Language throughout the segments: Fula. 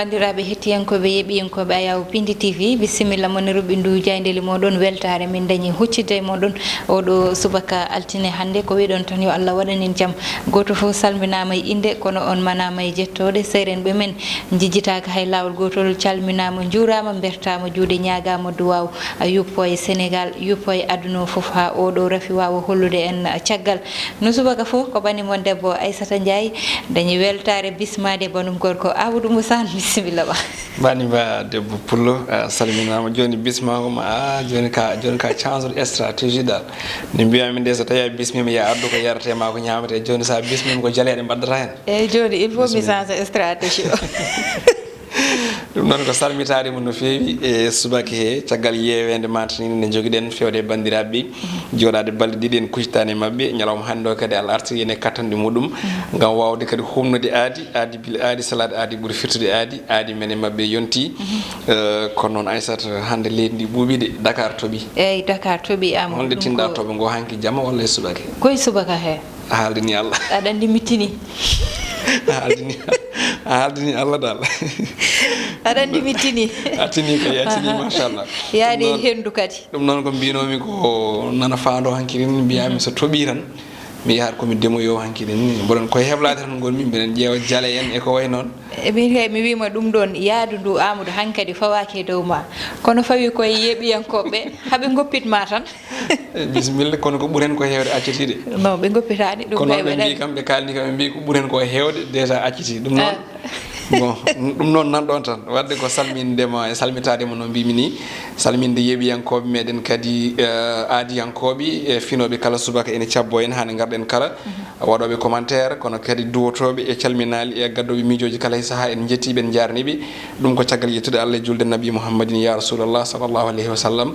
Bandiraɓe hettiyankoɓe yeɓiyankoɓe ayaw Piindi TV bisimilla moniruɓe ndu jaydeli moɗon weltare min dañi huccidde moɗon oɗo subaka altine hande ko wiɗon tan yo Allah waɗanin jaam goto fof salminama e inde kono on manama e jettode seren ɓe men jijjitaka hay lawol gotol calminama juurama bertama juuɗe ñagama duwaw yuppo e Sénégal yuppo e aduna o foof ha oɗo rafi wawa hollude en caggal no subaka fof ko banimon debbo Aissata Ndiaye dañi weltare bismade banum gorko Amadou Moussa bisimilla ba bani ba debbo pullo salminama joni bismako ma joni ka change stratégie dal ni mbiyami nde so tawi bismima ya addu ko yarate ma ko ñamate joni sa bismima ko jaleede mbaddata hen e joni il faut mi change stratégie ɗum noon ko salmitade mum no feewi e subaka he caggal yewede matani ne joguiɗen fewde bandiraɓe joɗade balɗe ɗiɗi en kuccitani mabɓe ñalawma hande o kadi Allah artiri ene kattande muɗum gam wawde kadi humnude aadi bile aadi salade aadi ɓuuri firtude aadi men e mabɓe yonti kono noon Aissata hande leydi ndi ɓuuɓide Dakar tooɓi eyyi Dakar tooɓi ama holde tinɗa tooɓe ngo hanki jamma walla e subaka he koye subaka he a haaldini Allah aɗa andi mittini a haaldini Allah dal aɗa andi mittini attini kay attini machallah yaade hendu kadi ɗum noon ko mbinomi ko nana faando hankkiri ni mbiyami so tooɓi tan mi yahat komi demoyo hankkiri ni mboɗon koye heblade tan gonmi mbiɗen ƴeewa jaale en e ko way noon min kay mi wima ɗum ɗon yaadu ndu Amadou hankkadi fawaki dow ma kono fawi koye yeɓiyankoɓe haaɓe goppitma tan bisimilla kono ko ɓuuren ko hewde accitide non ɓe goppitani ɗum kono ɓe mbi kam ɓe kalni kam ɓe mbi ko ɓuuren ko hewde déjà acciti ɗum noon bon ɗum noon nanɗon tan wadde ko salmindema e salmitadema no mbimi ni salminde yeɓiyankoɓe meɗen kadi aadiyankoɓe e finoɓe kala subaka ene cabbo en hande garɗen kala waɗoɓe commentaire kono kadi duwotoɓe e calminali e gaddoɓe miijoji kala e saaha en jettiɓe en jarniɓe ɗum ko caggal yettude Allah e julde nabi Mouhammadin ya Rasulallah sallllahu alayhi wa sallam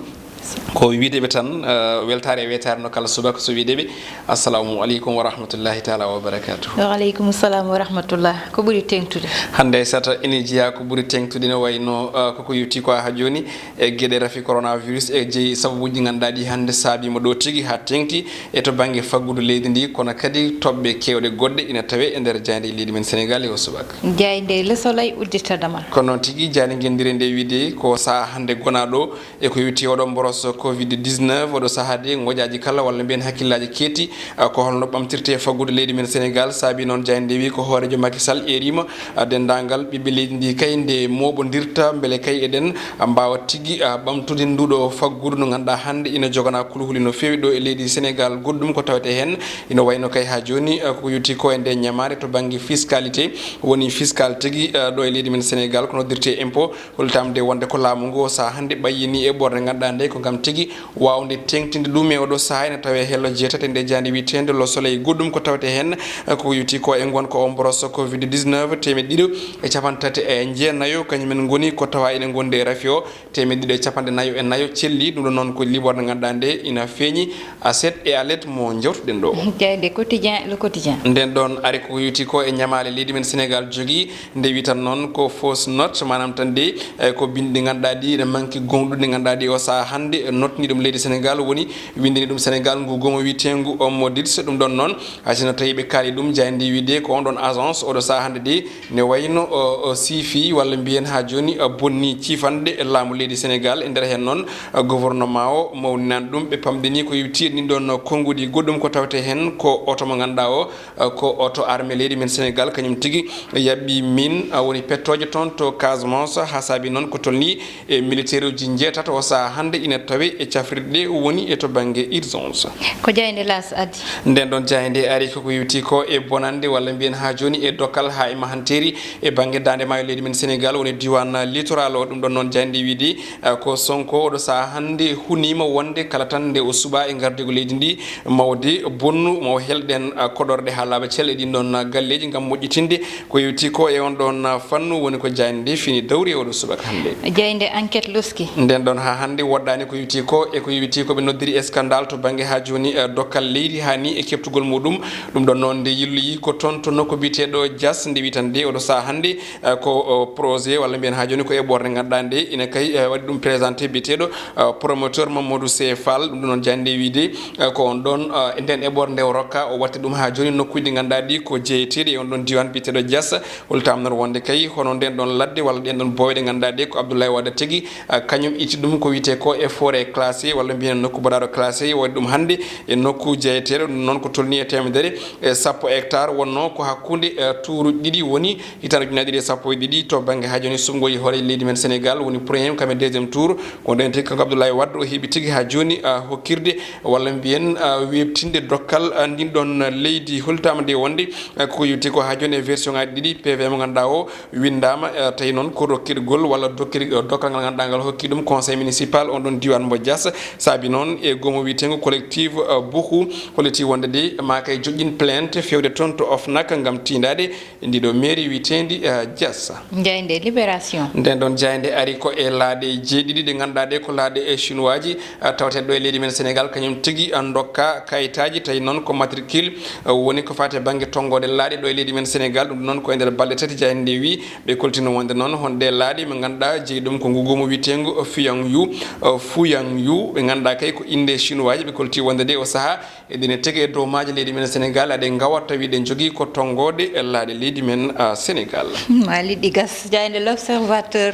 ko wideɓe tan weltare e wetare no kala subaka so wideɓe assalamu aleykum wa rahmatullahi taala wa barakatuh waaleykum salam wa rahmatullah ko ɓuuri tengtude hande Aissata ene jeeya ko ɓuuri tengtude ne wayno koko yetti ko ha joni e gueɗe rafi coronavirus e jeeyi sababuji ɗi ganduɗa ɗi hande saabima ɗo tigui ha tengti e to banggue faggudu leydi ndi kono kadi toɓɓe kewɗe goɗɗe ina tawe e nder jayde e leydi men Sénégal e o subaka jayde le soleil udditadamal kono noon tigui jani guendire nde wiide ko saaha hande gonaɗo e ko yetti oɗo boros Covid-19 oɗo saaha de goƴaji kala walla mbiyen hakkillaji ketti ko holno ɓamtirte faggude leydi men Sénégal saabi noon jayde wi ko hoorejo Macky Sall erima dendagal ɓiɓɓe leydi ndi kay nde moɓodirta beele kay eɗen mbawa tigui ɓamtude nduɗo faggudu no ganduɗa hande ina jogana kuluhuli no fewi ɗo e leydi Sénégal goɗɗum ko tawete hen ina wayno kay ha joni ko yetti ko e nde ñamare to banggue fiscalité woni fiscal tigui ɗo e leydi men Sénégal ko noddirte impôt holtamde wonde ko laamu ngu sa hande ɓayyini e ɓorde ganduɗa nde ko gam tigui wawde tengtinde ɗum e oɗo saaha ene tawe hello jeetate nde jandi witende lo soleil goɗɗum ko tawete hen ko yetti ko e gon ko on brosse Covid-19 temedde 2 e capantati e jeenayo kañumen goni ko tawa ene gonde e rafi o temedde 2 e capanɗe nayo e nayo celli ɗum ɗo noon ko liɓorde ganduɗa nde ina feeñi a set e a let mo jewtuɗen ɗo jeyde quotidien le quotidien nden ɗon ari ko yetti ko e ñamale leydi men Sénégal jogui nde wi tan noon ko fausse note manam tan de ko bindi ganduɗa ɗi ne manque gonɗuɗe ganduɗa ɗi o saaha hande notni ɗum leydi Sénégal woni windini ɗum Sénégal ngu gomo witengu Modits ɗum ɗon noon hasino tawi ɓe kaali ɗum jaydi wiide ko on ɗon agence oɗo saaha hande de ne wayno siifi walla mbiyen ha joni bonni cifande laamu leydi Sénégal e nder hen noon gouvernement o mawninani ɗum ɓe pamɗini ko yetti ɗin ɗon konngudi goɗɗum ko tawte hen ko oto mo ganduɗa o ko oto armé leydi men Sénégal kañum tigui yabɓi min woni pettoje toon to Casamance ha saabi noon ko tolni e militaire uji jeetata o saaha hande ina tawe e cafrirɗe woni e to banggue urgence ko jayde las addi nden ɗon jayde ari koko yetti ko e bonande walla mbiyen ha joni e dokkal ha e mahanteri e banggue dande maayo leydi men Sénégal woni diwan littoral o ɗum ɗon noon jayde wiide ko Sonko oɗo saaha hande hunima wonde kala tan nde o suuɓa e gardego leydi ndi mawde bonnu mo helɗen koɗorɗe ha laaɓa celle ɗin ɗon galleji gam moƴƴitinde ko yetti ko e on ɗon fannu woni ko jayde fini dawri e oɗo subaka hande jayde enquête luski nden ɗon ha hande woɗɗani ko yiti ko e ko yiti ko be noddiri scandale to bangi ha joni dokkal leydi hani e keptugol mudum dum don non de yilli ko ton to nokko bitedo jas ndi witande odo sa hande ko projet walla bien ha joni ko e borne gaddande ina kay wadi dum présenter bitedo promoteur Mamadou C Fall dum non jande wiide ko on don enden e borne rokka o watte dum ha joni nokkude gandadi ko jeetede on don diwan bitedo jas holtam non wonde kay hono den don ladde walla den don boyde gandade ko Abdoulaye Wade tegi kanyum iti dum ko wite ko e forêt classé walla bien nokku badaro classé wadi dum hande e nokku jeetedo non ko tolni e temedere e sappo hectare wonno ko hakkunde touru didi woni hitana junadi sappo didi to bangi ha joni sungoyi hore leydi men Sénégal woni premier kam deuxième tour ko den tek ko Abdoulaye Wade o hebi tigi ha joni hokkirde walla bien webtinde dokkal ndin don leydi holtama de wonde ko yuti ko ha joni version ngaji didi PV mo ganda o windama tay non ko rokkirgol walla dokkal ngal ganda ngal hokki dum conseil municipal on don diwan mo Dias sabi non e gomo witengo collective beaucoup collective wonde de ma kay jojjin plainte fewde ton to ofnak ngam tindade ndido mairie witendi Dias jayde libération den don jayde ari ko e laade jeedidi de gandade ko laade e chinoisaji tawte do e leydi men Sénégal kanyum tigi andokka kayitaji tay non ko matricule woni ko fate bangi tongode laade do e leydi men Sénégal dum non ko ender balde tati jayde wi be koltino wonde non honde laade me ganda jeedum ko ngugomo witengo fuyang yu be ganda kay ko inde chinoisaji be kolti wonde de o saha e dine tege do maaji leydi men Sénégal ade ngawata wi de jogi ko tongode e laade leydi men Sénégal mali digas jayde l'observateur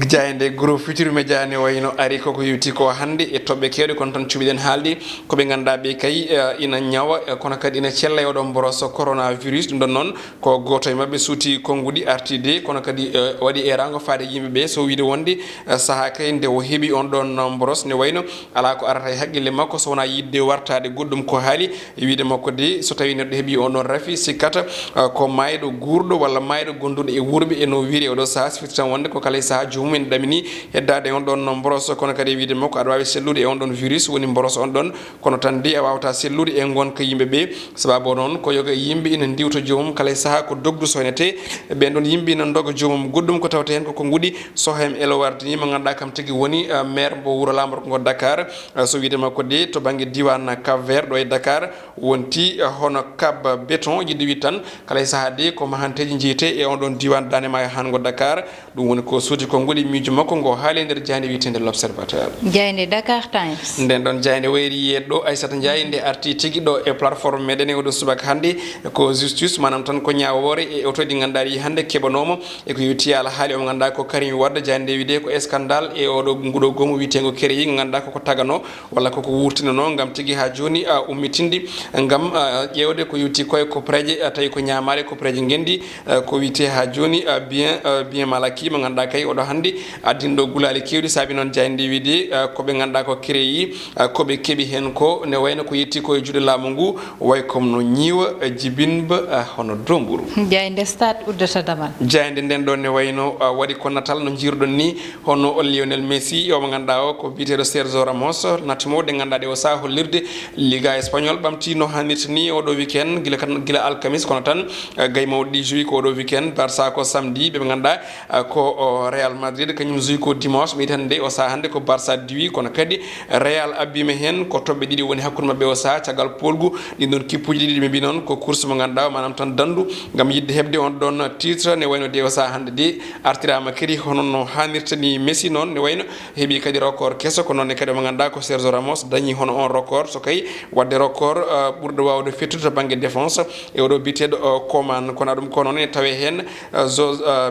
jayde groupe futur media ne wayno ari ko yuti ko hande e tobbe kewde kon tan cubiden haaldi ko be ganda be kay ina nyawa kono kadi ina cella yodon boroso coronavirus dum don non ko goto e mabbe suuti kongudi artide kono kadi wadi erango faade yimbe be so wiide wonde saha kay nde o hebi on don boros ne wayno ala ko arata e haggille makko so wona yidde wartade goddum ko haali wiide makko de so tawi neddo hebi on don rafi sikata ko maydo gurdo walla maydo gondude e wurbe e no wiiri o do saha fitan wonde ko kala saha jumumen damini heddade on don boros kono kadi wiide makko ada wawi sellude e on don virus woni boros on don kono tan de wawata sellude e gonka yimbe be sababu non ko yoga yimbe ina diwto jomum kala saha ko dogdu soynete be don yimbe ina doga jomum goddum ko tawte hen ko ngudi sohem elo wardini mo ganda kam tigi woni maire bo wuro lamor ko Dakar so wiide makko de to bangi diwan Cap-Vert do e Dakar wonti hono kab béton jiddi wi tan kala saha de ko mahanteji jite e on don diwan danema hango Dakar dum woni ko suuti ko ngudi miijo makko go haali nder jande witende l'observateur jayde Dakar Times den don jayde wayri yeddo Aissata Ndiaye nde arti tigi do e plateforme meden e do subak hande ko justice manam tan ko nyaawore e otodi gandari hande kebanomo e ko yuti ala haali o ganda ko Karim Wade jande wide ko scandale e odo ngudo gomo witengo kereyi ganda ko tagano walla ko wurtinano ngam tigi ha joni ummitindi ngam ƴewde ko yuti koy ko preje tay ko nyaamare ko preje ngendi ko wite ha joni bien malaki mo ganda kay odo hande adindo gulali kewdi sabi non jayndi widi ko be ganda ko créé ko be kebi hen ko ne wayno ko yetti ko e jude laamu ngu way kom no nyiwa jibinba hono domburu jayde stade uddata damal jayde den don ne wayno wadi ko natal no jirdon ni hono Lionel Messi yo mo ganda o ko bitedo Sergio Ramos natimo de ganda de o sa hollirde Liga Espagnol bamti no hanit ni o do weekend gila alkamis kono tan gaymo di jouer ko do weekend Barça ko samedi be ganda ko Real Madrid kanyum jouer ko dimanche mi tan de o sa hande ko Barça diwi kono kadi Real abime hen ko tobbe didi woni hakkude mabbe o sa tagal polgu di don kipuji didi be bi non ko course mo ganda manam tan dandu ngam yidde hebde on don titre ne wayno de o sa hande de artirama kadi hono no hanirtani Messi non ne wayno hebi kadi record kesso ko non ne kadi mo ganda ko Sergio Ramos dañi hono on record so kay wadde record burdo wawde fettude bangue défense e odo bitedo commande kono dum kono ne tawe hen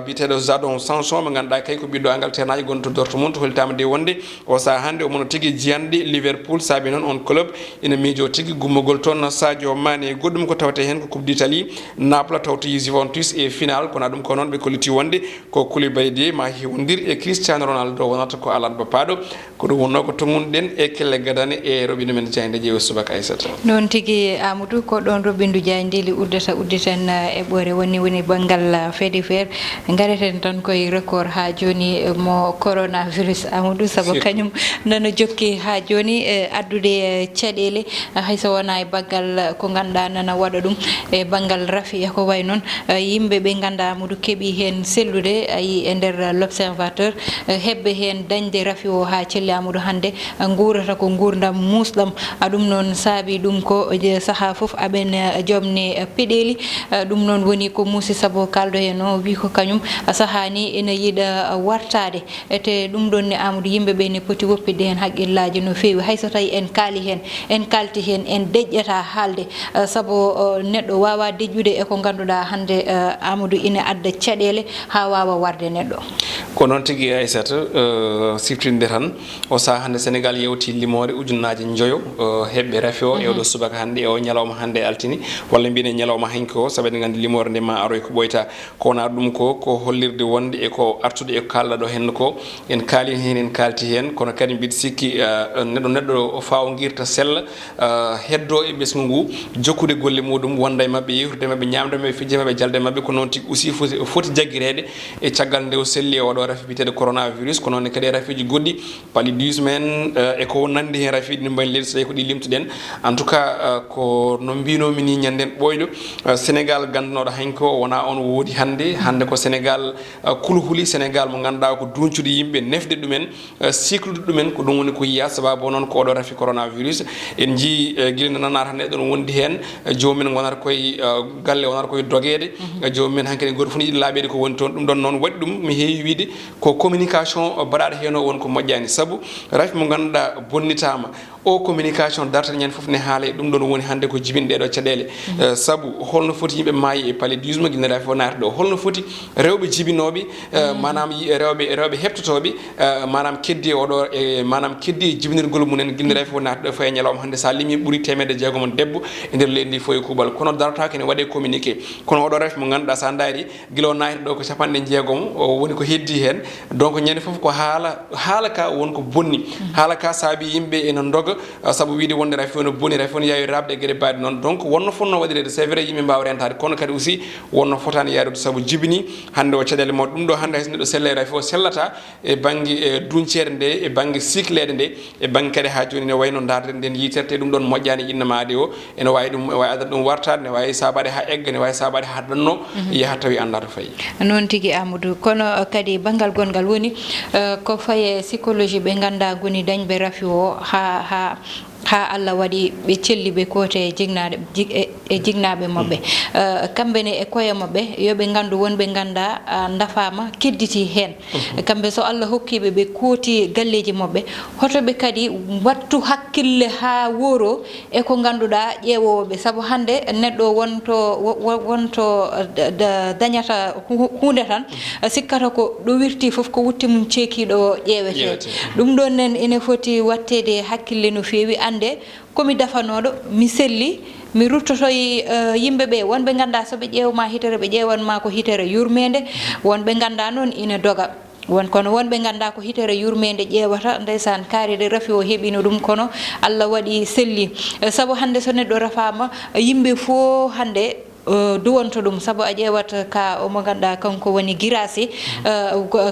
bitedo Jadon Sancho mo ganda kay ko biddo Angleterre naji gonto Dortmund holtama de wonde o sa hande o mono tigi jiyande Liverpool sabi non on club ina mijo tigi gummogol ton Sadio Mané goddum ko tawte hen ko Coupe d'Italie Naples tawti Juventus e final kono dum ko non be koliti wonde ko Koulibaly de ma hiwondir e Cristiano Ronaldo wonata ko alat bapado ko do wonno ko tongunden e kelle gadane e robine men jayde jeewo subaka Aissata non tigi Amadou ko don robindu jayndeli udditen e bore woni bangal fedi fer gareten tan koy record ha joni mo coronavirus Amadou sabo kanyum nana jokki ha joni addude cadele hayso wona e bangal ko ganda nana wada dum e bangal rafi ko way non yimbe be ganda Amadou kebi hen sellude ay e der l'observateur hebbe hen dañde rafi o ha celle holli Amadou hande nguurata ko gurdam musɗam ɗum noon saabi ɗum ko saha fof aɓen jomne peɗeli ɗum noon woni ko muusi saabu kaldo hen o wi ko kañum sahani ene yiɗa wartade ete ɗum ɗon ne Amadou yimɓeɓe ne poti woppide hen haqqillaji no fewi hayso tawi en kaali hen en kalti hen en deƴƴata haalde saabu neɗɗo wawa deƴƴude e ko ganduɗa hande Amadou ina adda caɗele ha wawa warde neɗɗo ko noon tigui Aissata siftinde tan o saha hande Sénégal yewti limore ujunnaje joyo heɓɓe rafi o ewɗo subaka hande o ñalawma hande altini walla mbine ñalawma hanki o saabu eɗen gandi limore nde ma aroy ko ɓoyta kowona ɗum ko hollirde wonde e ko artude e ko kalɗa ɗo henna ko en kaali hen en kalti hen kono kadi mbiɗa sikki neɗɗo fawguirta sella heddo e ɓesgu ngu jokkude golle muɗum wonda e mabɓe yewtude mabɓe ñamde mabɓe fijje mabɓe jalde mabɓe ko noon tigui aussi foti jagguirede e caggal nde o selli e oɗo rafi biteɗo coronavirus ko noon kadi e rafiji goɗɗi paludisme en e ko nandi hen rafiji ɗi mbani leydi so tawi ko ɗi limtuɗen en tout cas ko no mbinomi ni ñanden ɓoyɗo Sénégal gandunoɗo hanki o wona on woodi hande ko Sénégal kulhuli Sénégal mo ganduɗa ko duncude yimɓe nefde ɗumen cyclude ɗumen ko ɗum woni ko yiya sababu noon ko oɗo rafi coronavirus en jii guila nanata hande ɗon wondi hen jomumen gonata koye galle wonata koye dogede jomumen hankkadi goto fof ne yiiɗi laaɓede ko woni toon ɗum ɗon noon waɗi ɗum mi heewi wiide ko communication baɗaɗo hen o woni ko moƴƴani saabu rafi mo ganduɗa bonnitama o communication darta ñande foof ne haale ɗum ɗon woni hande ko jibin ɗeɗo caɗele saabu holno foti yimɓe maayi e paludisme guila rafi o naati ɗo holno foti rewɓe jibinoɓe manam rewɓe heptotoɓe manam keddi oɗo manam keddi e jibinirgol mumen guila rafi o naati ɗo faye ñalawma hande sa limi ɓuuri temedde jeegom debbo e nder leydi ndi foye kuuɓal kono darata kene waɗe communiqué kono oɗo rafi mo ganduɗa sa daari guila o naati ɗo ko capanɗe jeegom o woni ko heddi hen donc ñande foof ko haala ka woni ko bonni haala ka saabi yimɓe ene doga saabu wiide wonde rafi o no bonni rafi o no yawi rabde e gueɗe baɗe noon donc wonno fonno waɗirede c'est vrai yimɓe mbawa rentade kono kadi aussi wonno fotani yarude saabu jibini hande o caɗele mawɗe ɗum ɗo hande hayso neɗɗo sella e rafi o sellata e banggue duncere nde e banggue cyclede nde e banggue kadi ha joni ne wayno darde nden yiterte ɗum ɗon moƴƴani innamade o ene wawi ɗum wawi adana ɗum wartade ne wawi sabade ha egga ne wawi sabade ha ɗanno yaaha tawi anda to fayi noon tigui Amadou kono kadi banggal gongal woni ko faye psychologie ɓe ganda goni dañɓe rafi o ha Allah waɗi ɓe celli ɓe kote e jignaɓe mabɓe kamɓene e koye mabɓe yoɓe gandu wonɓe ganda dafama kedditi hen kamɓe so Allah hokkiɓe ɓe kooti galleji mabɓe hotoɓe kadi wattu hakkille ha woro e ko ganduɗa ƴeewoɓe saabu hande neɗɗo wonto dañata hunde tan sikkata ko ɗo wirti foof ko wutti mum ceekiɗo ƴeewete ɗum ɗon nen ene foti wattede hakkille no fewi ande komi dafanoɗo mi selli mi ruttotoy yimɓeɓe wonɓe ganda soɓe ƴewma hitere ɓe ƴewanma ko hitere yurmede wonɓe ganda noon ina doga kono wonɓe ganda ko hitere yurmede ƴewata ndeysan kaaride rafi o heeɓino ɗum kono Allah waɗi selli saabu hande so neɗɗo rafama yimɓe fo hande duwonto ɗum saabu a ƴewat ka omo ganduɗa kanko woni guirasi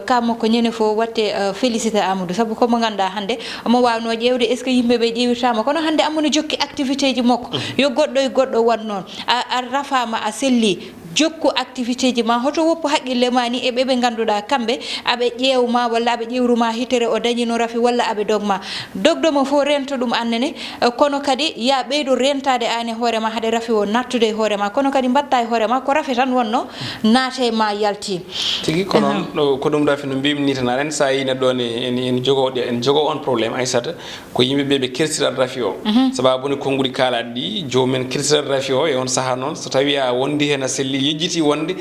ka makko ñande fo watte félicité Amadou saabu komo ganduɗa hande omo wawno ƴewde est ce que yimɓeɓe ƴewirtama kono hande amono jokki activité ji makko yo goɗɗo e goɗɗo wat noon a rafama a selli jokku activité ji ma hoto woppu haqqille ma ni e ɓeɓe ganduɗa kamɓe aɓe ƴewma walla aɓe ƴewruma hitere o dañino rafi walla aɓe dogma dogdoma fo rento ɗum annene kono kadi ya ɓeydo rentade an e hoorema haade rafi o nattude e hoorema kono kadi mbatta e hoorema ko rafi tan wonno naate ma yalti tigui ko noon ko ɗum rafi no mbimi ni tan aɗa sa yi neɗɗo en jogo on probléme Aissata ko yimɓeɓe ɓe kertirat rafi o sababu ne konnguɗi kalaɗe ɗi jomumen kertirat rafi o e on saaha noon so tawi a wondi hen a selli yejjiti wonde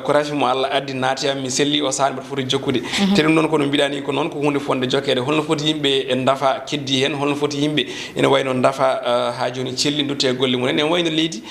ko rafi mo Allah addi naati mi selli o sahani mbaɗa foti jokkude te ɗum noon kono mbiɗani ko noon ko hunde fonde jokkede holno foti yimɓe en dafa keddi hen holno foti yimɓe ene wayno dafa ha joni celli dutte e golle mumen en wayno leydi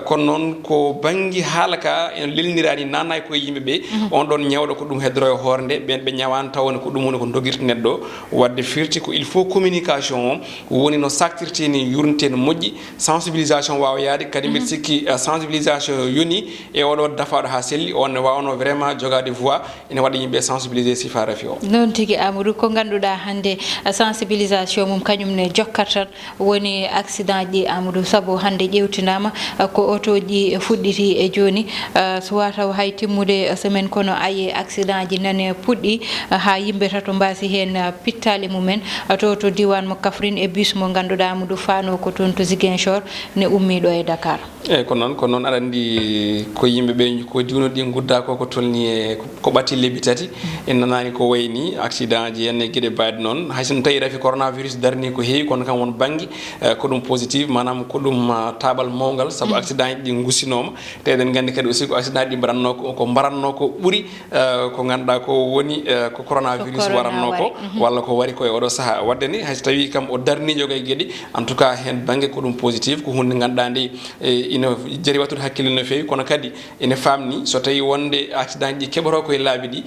kono noon ko banggue haala ka en lelnirani nanna e koye yimɓeɓe on ɗon ñawɗo ko ɗum heddoro e hoore nde ɓen ɓe ñawani tawne ko ɗum woni ko doguirta neɗɗo wadde firti ko il faut communication o woni no saktirte ni yurnte no moƴƴi sensibilisation wawa yaade kadi mbiɗa sikki sensibilisation yoni e oɗo dafaɗo ha selli on ne wawno vraiment jogade voix ene waɗa yimɓe sensibiliser sifa rafi o non tigui Amadou ko ganduɗa hande sensibilisation mum kañum ne jokkat woni accident ji Amadou saabu hande ƴewtinama ko auto ji fuɗɗiti e joni so wataw hay timmude semaine kono ayi accident ji nane puɗɗi ha yimɓe tato mbasi hen pittali mumen to diwan mo Kaffrine e bus mo ganduɗa Amadou fano ko toon to Ziguinchor ne ummiɗo e Dakar eyyi ko noon aɗa andi ko yimɓeɓe ko diwnoɗi gudda ko tolni e ko ɓatti lebbi tati en nanani ko wayni accident ji henne gueɗe mbaɗi noon hayso tawi rafi coronavirus darni ko heewi kono kam won banggue ko ɗum positive manam ko ɗum taɓal mawgal saabu accident ji ɗi gussinoma te eɗen gandi kadi aussi ko accident ɗi mbaranno ko ɓuuri ko ganduɗa ko woni ko coronavirus waranno ko walla ko wari ko e oɗo saaha wadde ni hayso tawi kam o darnijo e gueɗe en tout cas hen banggue ko ɗum positive ko hunde ganduɗa nde ina jari wattude hakkille no fewi kono kadi ene famni so tawi wonde accident ji keɓoto koye laabi ɗi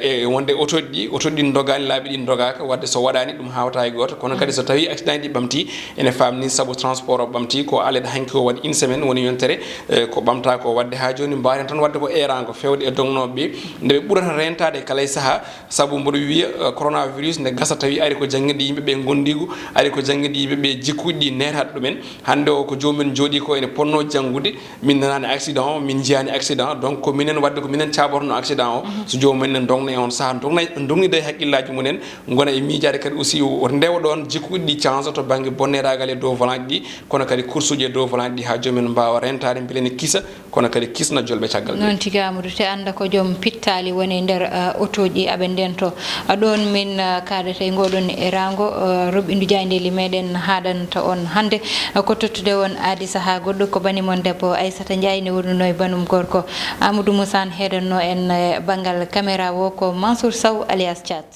e wonde auto ɗi dogani laabi ɗi dogaka wadde so waɗani ɗum hawta e goto kono kadi so tawi accident ji ɓamti ene famni saabu transport o ɓamti ko alede hanki o waɗi une semaine woni yontere ko ɓamta ko wadde ha joni mbawen tan wadde ko erango fewde e dognoɓeɓe nde ɓe ɓurata rentade kala e saaha saabu mboɗo wiya coronavirus nde gasa tawi ari ko jangguide yimɓeɓe gondigu ari ko jangguide yimɓeɓe jikkuji ɗi netata ɗumen hande o ko jomumen jooɗi ko ene ponno janggude min nanani accident o min jiyani accident donc ko minen wadde ko minen caɓorno accident o so jomumen ne dogna e on saaha dognida e haqqillaji mumen gona e miijade kadi aussi o ndewa ɗon jikkuɗi ɗi change to banggue bonneragal e dow volant ɗi kono kadi course uji e dow volant ɗi ha jomumen mbawa rentade beele ne kisa kono kadi kisna jolɓe caggal noon tigui Amadou te anda ko joom pittali woni nder auto ji aɓe ndento ɗon min kadete e ngoɗon e rango roɓindu jayndeli meɗen haɗanta on hande ko tottude on aadi saaha goɗɗo ko banimon debbo Aissata Ndiaye ne wonno e banum gorko Amadou Moussane heɗanno en banggal caméra wo ko Mansour Sow alias Thiat